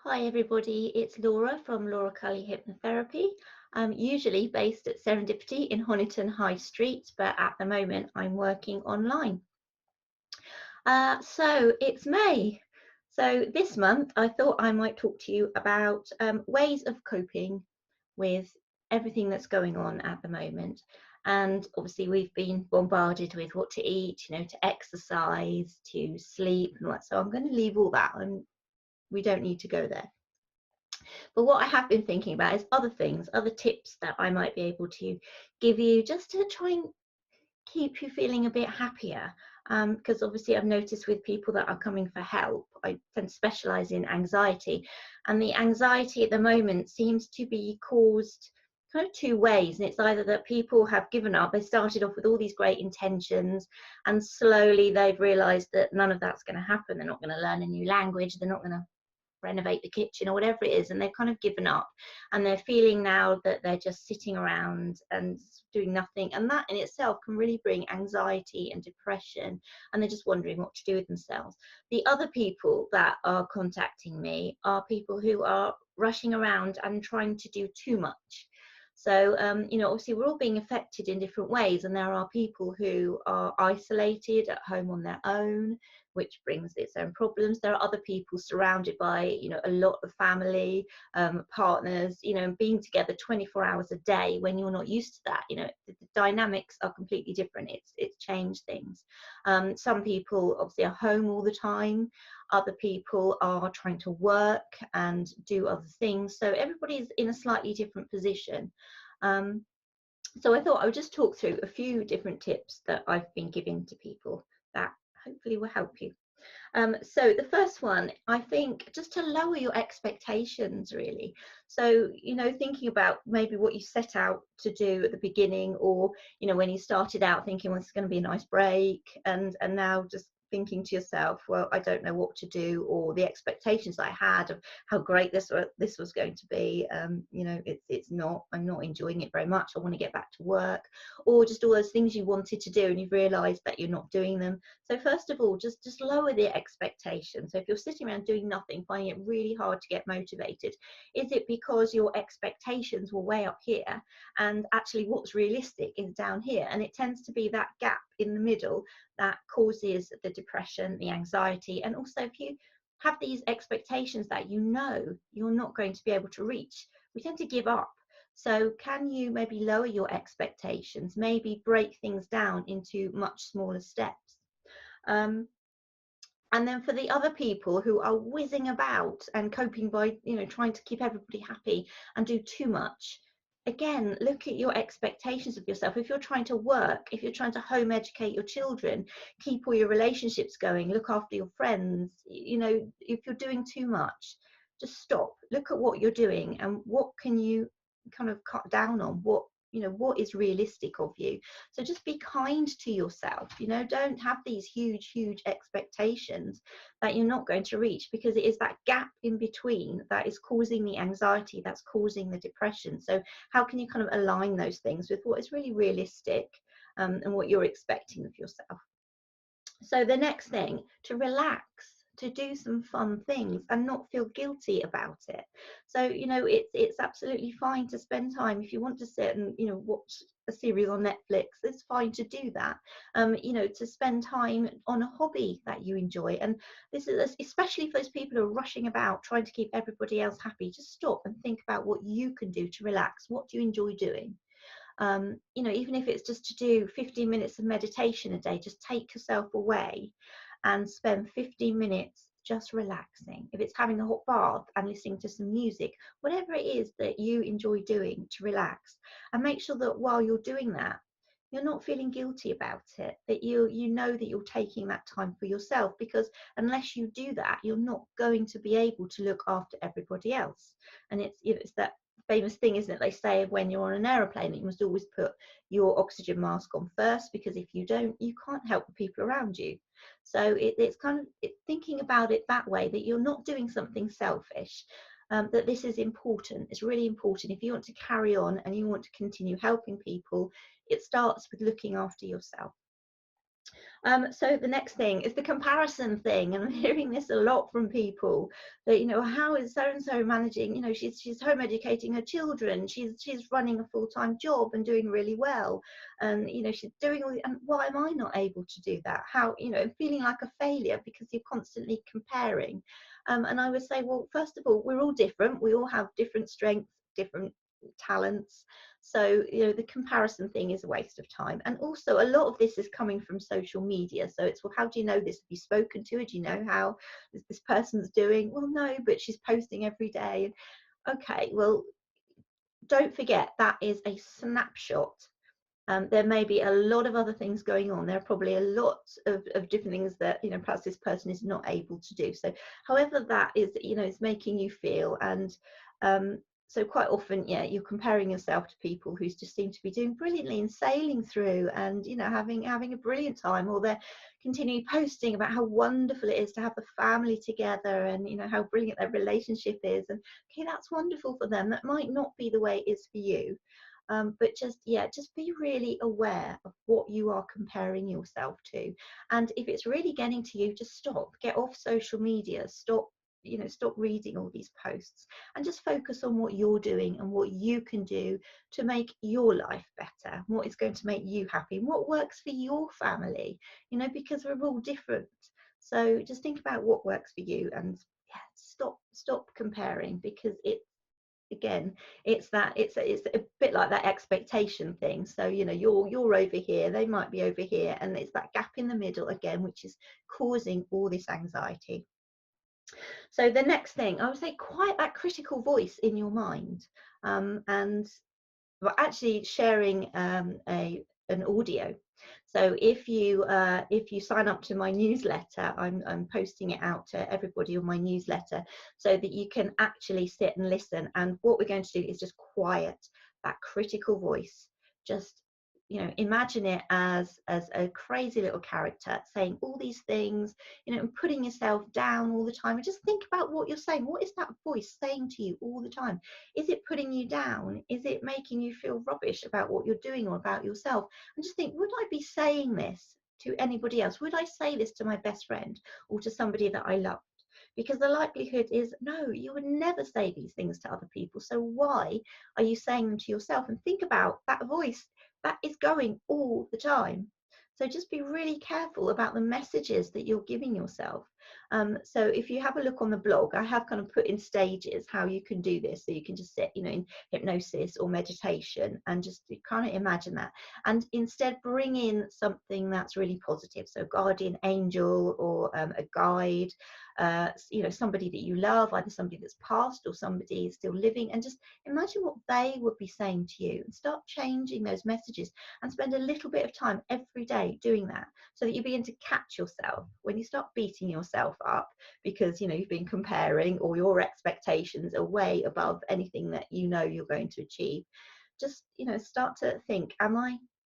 Hi everybody, it's Laura from Laura Cully Hypnotherapy. I'm usually based at Serendipity in Honiton High Street, but at the moment I'm working online. So it's May. So this month I thought I might talk to you about ways of coping with everything that's going on at the moment. And obviously we've been bombarded with what to eat, to exercise, to sleep and what. So I'm going to leave all that and we don't need to go there. But what I have been thinking about is other things, other tips that I might be able to give you just to try and keep you feeling a bit happier. Because obviously I've noticed with people that are coming for help, I tend to specialize in anxiety, and the anxiety at the moment seems to be caused kind of two ways. And it's either that people have given up, they started off with all these great intentions, and slowly they've realized that none of that's going to happen. They're not going to learn a new language, they're not going to renovate the kitchen or whatever it is, and they've kind of given up, and they're feeling now that they're just sitting around and doing nothing, and that in itself can really bring anxiety and depression, and they're just wondering what to do with themselves. The other people that are contacting me are people who are rushing around and trying to do too much. So, obviously we're all being affected in different ways, and there are people who are isolated at home on their own, which brings its own problems. There are other people surrounded by, a lot of family, partners, and being together 24 hours a day when you're not used to that. The dynamics are completely different. It's changed things. Some people obviously are home all the time. Other people are trying to work and do other things. So everybody's in a slightly different position. Um, so I thought I would just talk through a few different tips that I've been giving to people that hopefully will help you. So the first one, I think, just to lower your expectations, really. So, thinking about maybe what you set out to do at the beginning, or, when you started out thinking, well, it's going to be a nice break, and now just thinking to yourself, well, I don't know what to do, or the expectations I had of how great this was going to be, it's not. I'm not enjoying it very much. I want to get back to work, or just all those things you wanted to do and you've realised that you're not doing them. So first of all, just lower the expectation. So if you're sitting around doing nothing, finding it really hard to get motivated, is it because your expectations were way up here, and actually what's realistic is down here? And it tends to be that gap in the middle that causes the depression, the anxiety. And also, if you have these expectations that you're not going to be able to reach, we tend to give up. So can you maybe lower your expectations, maybe break things down into much smaller steps? Um, and then for the other people who are whizzing about and coping by, trying to keep everybody happy and do too much, again, look at your expectations of yourself. If you're trying to work, if you're trying to home educate your children, keep all your relationships going, look after your friends, if you're doing too much, just stop. Look at what you're doing and what can you kind of cut down on, what is realistic of you. So just be kind to yourself. Don't have these huge expectations that you're not going to reach, because it is that gap in between that is causing the anxiety, that's causing the depression. So how can you kind of align those things with what is really realistic, and what you're expecting of yourself? So the next thing, to relax, to do some fun things and not feel guilty about it. So, it's absolutely fine to spend time. If you want to sit and, watch a series on Netflix, it's fine to do that. To spend time on a hobby that you enjoy. And this is especially for those people who are rushing about trying to keep everybody else happy. Just stop and think about what you can do to relax. What do you enjoy doing? Even if it's just to do 15 minutes of meditation a day, just take yourself away and spend 15 minutes just relaxing. If it's having a hot bath and listening to some music, whatever it is that you enjoy doing to relax, and make sure that while you're doing that, you're not feeling guilty about it, that you know that you're taking that time for yourself, because unless you do that, you're not going to be able to look after everybody else. And it's that famous thing, isn't it? They say when you're on an aeroplane that you must always put your oxygen mask on first, because if you don't, you can't help the people around you. So it's kind of thinking about it that way, that you're not doing something selfish, that this is important. It's really important. If you want to carry on and you want to continue helping people, it starts with looking after yourself. So the next thing is the comparison thing, and I'm hearing this a lot from people that, how is so and so managing? She's home educating her children, she's running a full-time job and doing really well, and she's doing all. And why am I not able to do that? How, feeling like a failure because you're constantly comparing. And I would say, well, first of all, we're all different. We all have different strengths, different talents. So, the comparison thing is a waste of time. And also, a lot of this is coming from social media. So it's, well, how do you know this? Have you spoken to her? Do you know how this person's doing? Well, no, but she's posting every day. Okay, well, don't forget that is a snapshot. There may be a lot of other things going on. There are probably a lot of different things that, perhaps this person is not able to do. So however that is, is making you feel. And so quite often, yeah, you're comparing yourself to people who just seem to be doing brilliantly and sailing through and, having a brilliant time, or they're continually posting about how wonderful it is to have the family together and, how brilliant their relationship is. And okay, that's wonderful for them. That might not be the way it is for you. But just be really aware of what you are comparing yourself to. And if it's really getting to you, just stop, get off social media, stop reading all these posts, and just focus on what you're doing and what you can do to make your life better, what is going to make you happy, what works for your family, because we're all different. So just think about what works for you, and stop comparing, because again, it's a bit like that expectation thing. So you're over here, they might be over here, and it's that gap in the middle again, which is causing all this anxiety. So the next thing, I would say, quiet that critical voice in your mind, and actually sharing an audio. So if you sign up to my newsletter, I'm posting it out to everybody on my newsletter, so that you can actually sit and listen. And what we're going to do is just quiet that critical voice. Just imagine it as a crazy little character saying all these things, and putting yourself down all the time. And just think about what you're saying. What is that voice saying to you all the time? Is it putting you down? Is it making you feel rubbish about what you're doing or about yourself? And just think, would I be saying this to anybody else? Would I say this to my best friend or to somebody that I love? Because the likelihood is, no, you would never say these things to other people. So why are you saying them to yourself? And think about that voice that is going all the time. So just be really careful about the messages that you're giving yourself. So if you have a look on the blog, I have kind of put in stages how you can do this. So you can just sit, in hypnosis or meditation, and just kind of imagine that. And instead bring in something that's really positive. So guardian angel, or a guide, somebody that you love, either somebody that's passed or somebody still living, and just imagine what they would be saying to you, and start changing those messages, and spend a little bit of time every day doing that, so that you begin to catch yourself when you start beating yourself up because you've been comparing, or your expectations are way above anything that you're going to achieve. Just start to think,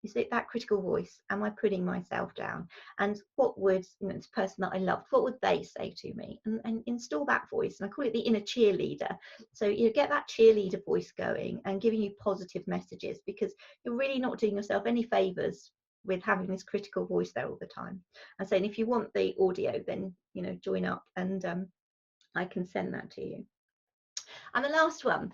is it that critical voice? Am I putting myself down? And what would this person that I loved, what would they say to me? And install that voice. And I call it the inner cheerleader. So you get that cheerleader voice going and giving you positive messages, because you're really not doing yourself any favors with having this critical voice there all the time. And saying, if you want the audio, then join up, and I can send that to you. And the last one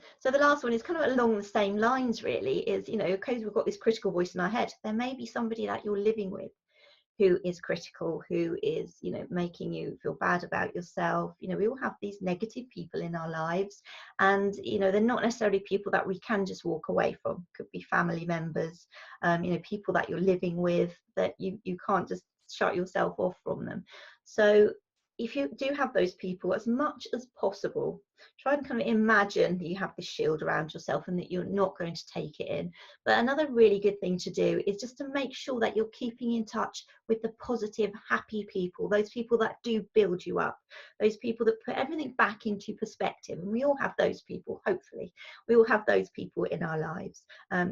is kind of along the same lines, really, is, because we've got this critical voice in our head, there may be somebody that you're living with who is critical, who is, making you feel bad about yourself. We all have these negative people in our lives, and, they're not necessarily people that we can just walk away from. Could be family members, people that you're living with, that you can't just shut yourself off from them. So if you do have those people, as much as possible, try and kind of imagine that you have this shield around yourself and that you're not going to take it in. But another really good thing to do is just to make sure that you're keeping in touch with the positive, happy people, those people that do build you up, those people that put everything back into perspective. And we all have those people, hopefully. We all have those people in our lives.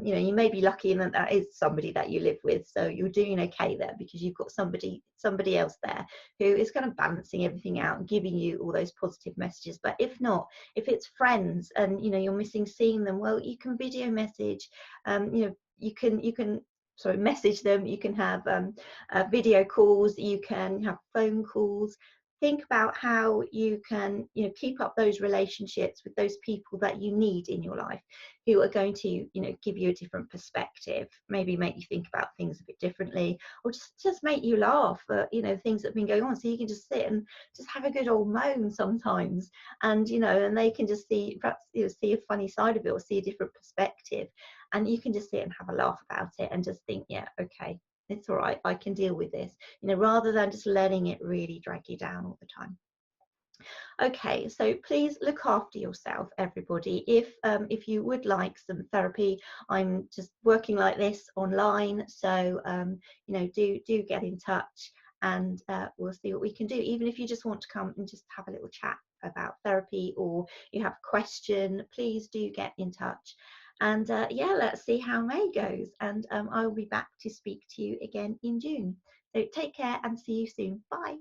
You may be lucky in that is somebody that you live with, so you're doing okay there, because you've got somebody else there who is kind of balancing everything out and giving you all those positive messages. But if not, if it's friends and you're missing seeing them, well, you can video message, you can message them, you can have video calls, you can have phone calls. Think about how you can, keep up those relationships with those people that you need in your life, who are going to, give you a different perspective, maybe make you think about things a bit differently, or just make you laugh at, things that have been going on. So you can just sit and just have a good old moan sometimes, and and they can just see, perhaps, see a funny side of it, or see a different perspective, and you can just sit and have a laugh about it and just think, yeah, okay, it's all right, I can deal with this, rather than just letting it really drag you down all the time. Okay, so please look after yourself, everybody. If you would like some therapy, I'm just working like this online, so do get in touch, and we'll see what we can do. Even if you just want to come and just have a little chat about therapy, or you have a question, please do get in touch. And yeah, let's see how May goes. And I will be back to speak to you again in June. So take care and see you soon. Bye.